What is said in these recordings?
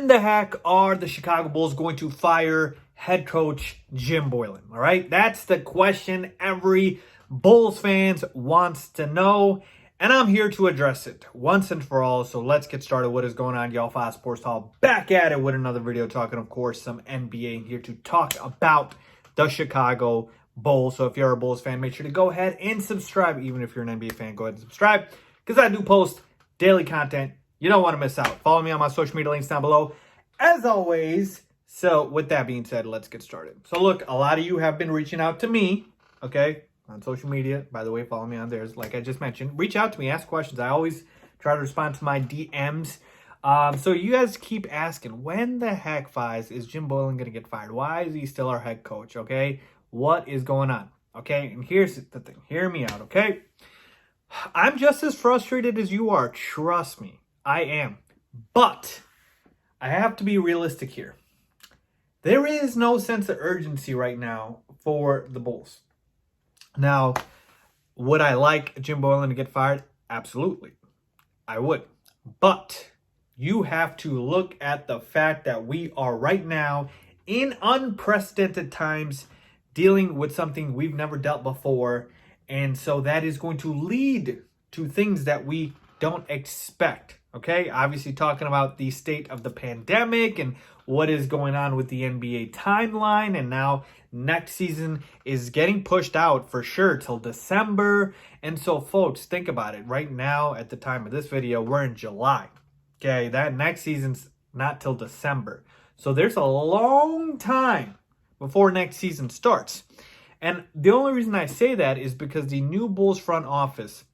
the heck are the Chicago Bulls going to fire head coach Jim Boylen? All right, that's the question every Bulls fans wants to know, and I'm here to address it once and for all. So let's get started. What is going on, y'all? FaizSportsTalk back at it with another video talking, of course, some NBA, and here to talk about the Chicago Bulls. So if you're a Bulls fan, make sure to go ahead and subscribe. Even if you're an NBA fan, go ahead and subscribe because I do post daily content. You don't want to miss out. Follow me on my social media links down below, as always. So with that being said, let's get started. So look, a lot of you have been reaching out to me, okay, on social media. By the way, follow me on theirs, like I just mentioned. Reach out to me, ask questions. I always try to respond to my DMs. So you guys keep asking, when the heck, Faiz, is Jim Boylen going to get fired? Why is he still our head coach, okay? What is going on, okay? And here's the thing. Hear me out, okay? I'm just as frustrated as you are. Trust me. I am. But I have to be realistic here. There is no sense of urgency right now for the Bulls. Now, would I like Jim Boylen to get fired? Absolutely. I would. But you have to look at the fact that we are right now in unprecedented times dealing with something we've never dealt before. And so that is going to lead to things that we don't expect. Okay, obviously talking about the state of the pandemic and what is going on with the NBA timeline. And now next season is getting pushed out for sure till December. And so folks, think about it. Right now, at the time of this video, we're in July. Okay, that next season's not till December. So there's a long time before next season starts. And the only reason I say that is because the new Bulls front office,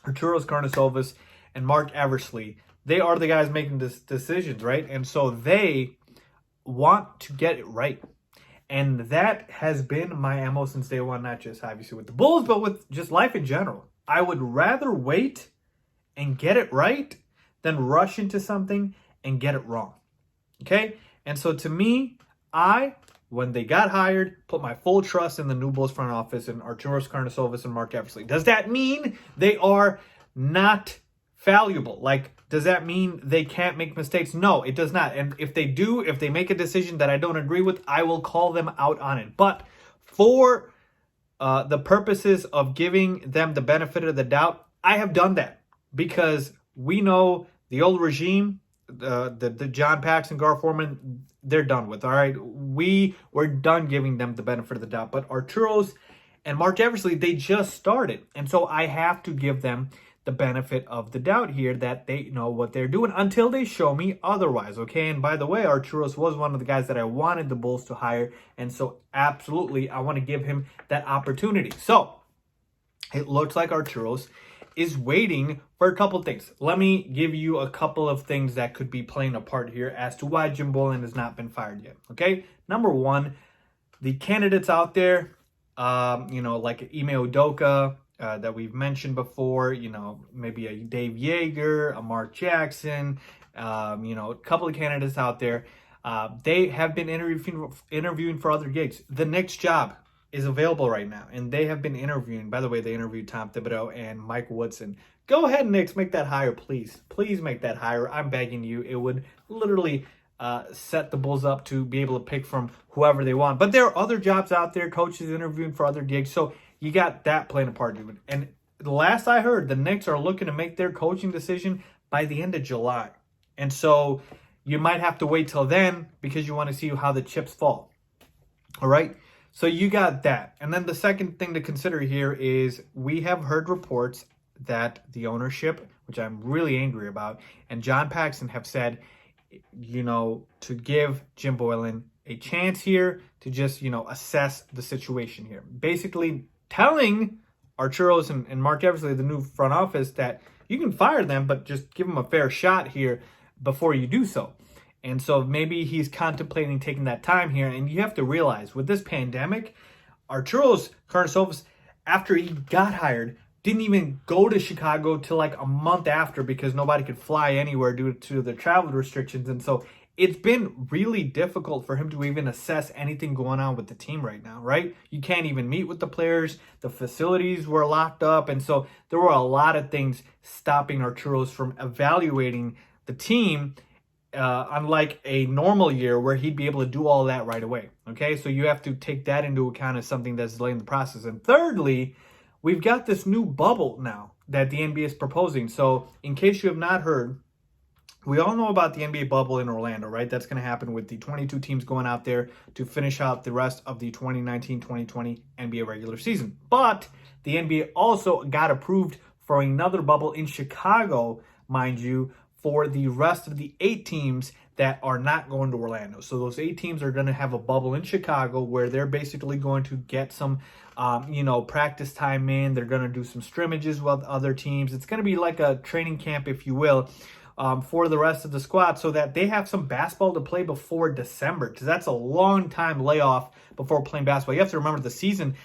Arturos Karnisovas and Mark Eversley, they are the guys making this decisions, right? And so they want to get it right. And that has been my MO since day one, not just obviously with the Bulls, but with just life in general. I would rather wait and get it right than rush into something and get it wrong. Okay? And so to me, when they got hired, put my full trust in the new Bulls front office and Arturos Karnisovas and Mark Eversley. Does that mean they are not fallible? Like, does that mean they can't make mistakes? No, it does not. And if they do, if they make a decision that I don't agree with, I will call them out on it. But for the purposes of giving them the benefit of the doubt, I have done that because we know the old regime, the John Paxson, Gar Forman, they're done with. All right, we were done giving them the benefit of the doubt. But Arturos and Mark Eversley, they just started, and so I have to give them the benefit of the doubt here that they know what they're doing until they show me otherwise, okay? And by the way, Arturos was one of the guys that I wanted the Bulls to hire, and so absolutely I want to give him that opportunity. So it looks like Arturos is waiting for a couple things. Let me give you a couple of things that could be playing a part here as to why Jim Boylen has not been fired yet, okay? Number one, the candidates out there, like Ime Udoka, that we've mentioned before, maybe a Dave Yeager, a Mark Jackson, a couple of candidates out there. They have been interviewing for other gigs. The Knicks job is available right now, and they have been interviewing. By the way, they interviewed Tom Thibodeau and Mike Woodson. Go ahead, Knicks, make that hire, please. Please make that hire. I'm begging you. It would literally set the Bulls up to be able to pick from whoever they want. But there are other jobs out there, coaches interviewing for other gigs. So you got that playing a part. And the last I heard, the Knicks are looking to make their coaching decision by the end of July. And so you might have to wait till then because you want to see how the chips fall. All right? So you got that. And then the second thing to consider here is we have heard reports that the ownership, which I'm really angry about, and John Paxson have said, to give Jim Boylen a chance here to just, assess the situation here. Basically telling Arturos and Mark Eversley, the new front office, that you can fire them, but just give them a fair shot here before you do so. And so maybe he's contemplating taking that time here. And you have to realize with this pandemic, Arturos Karnisovas, after he got hired, didn't even go to Chicago till like a month after because nobody could fly anywhere due to the travel restrictions. And so it's been really difficult for him to even assess anything going on with the team right now, right? You can't even meet with the players. The facilities were locked up. And so there were a lot of things stopping Arturos from evaluating the team unlike a normal year where he'd be able to do all that right away. Okay, so you have to take that into account as something that's delaying the process. And thirdly, we've got this new bubble now that the NBA is proposing. So in case you have not heard, we all know about the NBA bubble in Orlando, right? That's going to happen with the 22 teams going out there to finish out the rest of the 2019-2020 NBA regular season. But the NBA also got approved for another bubble in Chicago, mind you, for the rest of the 8 teams that are not going to Orlando. So those 8 teams are going to have a bubble in Chicago where they're basically going to get some, practice time in. They're going to do some scrimmages with other teams. It's going to be like a training camp, if you will, for the rest of the squad so that they have some basketball to play before December, because that's a long time layoff before playing basketball. You have to remember the season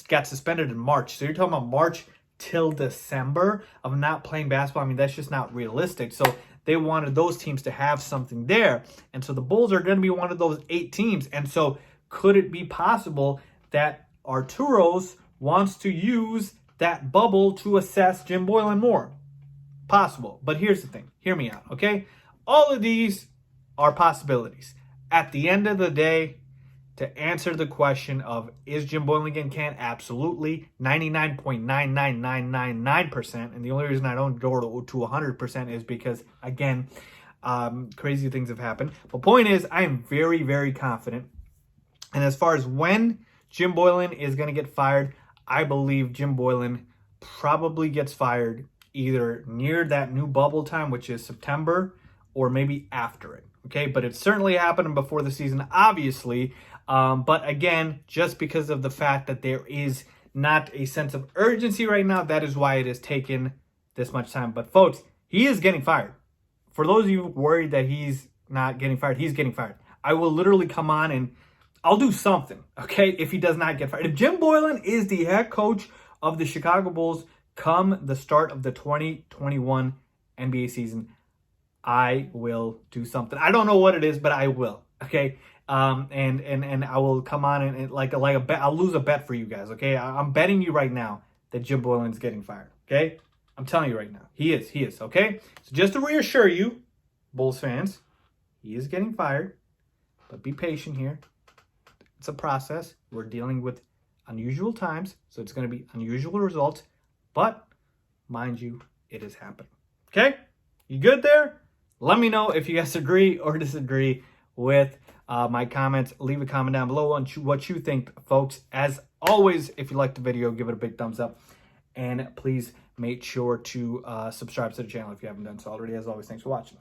got suspended in March. So you're talking about March till December of not playing basketball. I mean, that's just not realistic. So they wanted those teams to have something there. And so the Bulls are going to be one of those 8 teams. And so could it be possible that Arturos wants to use that bubble to assess Jim Boylen more? Possible. But here's the thing. Hear me out, okay? All of these are possibilities. At the end of the day, to answer the question of is Jim Boylen getting canned? Absolutely. 99.99999%. And the only reason I don't go to 100% is because, again, crazy things have happened. But point is, I am very, very confident. And as far as when Jim Boylen is going to get fired, I believe Jim Boylen probably gets fired either near that new bubble time, which is September, or maybe after it. Okay, but it's certainly happening before the season, obviously. But again, just because of the fact that there is not a sense of urgency right now, that is why it has taken this much time. But folks, he is getting fired. For those of you worried that he's not getting fired, he's getting fired. I will literally come on and I'll do something, okay, if he does not get fired. If Jim Boylen is the head coach of the Chicago Bulls come the start of the 2021 NBA season, I will do something. I don't know what it is, but I will. Okay. And I will come on and like a bet. I'll lose a bet for you guys. Okay. I'm betting you right now that Jim Boylen's getting fired. Okay. I'm telling you right now. He is. Okay. So just to reassure you, Bulls fans, he is getting fired, but be patient here. It's a process. We're dealing with unusual times. So it's going to be unusual results. But, mind you, it is happening. Okay? You good there? Let me know if you guys agree or disagree with my comments. Leave a comment down below on what you think, folks. As always, if you like the video, give it a big thumbs up. And please make sure to subscribe to the channel if you haven't done so already. As always, thanks for watching.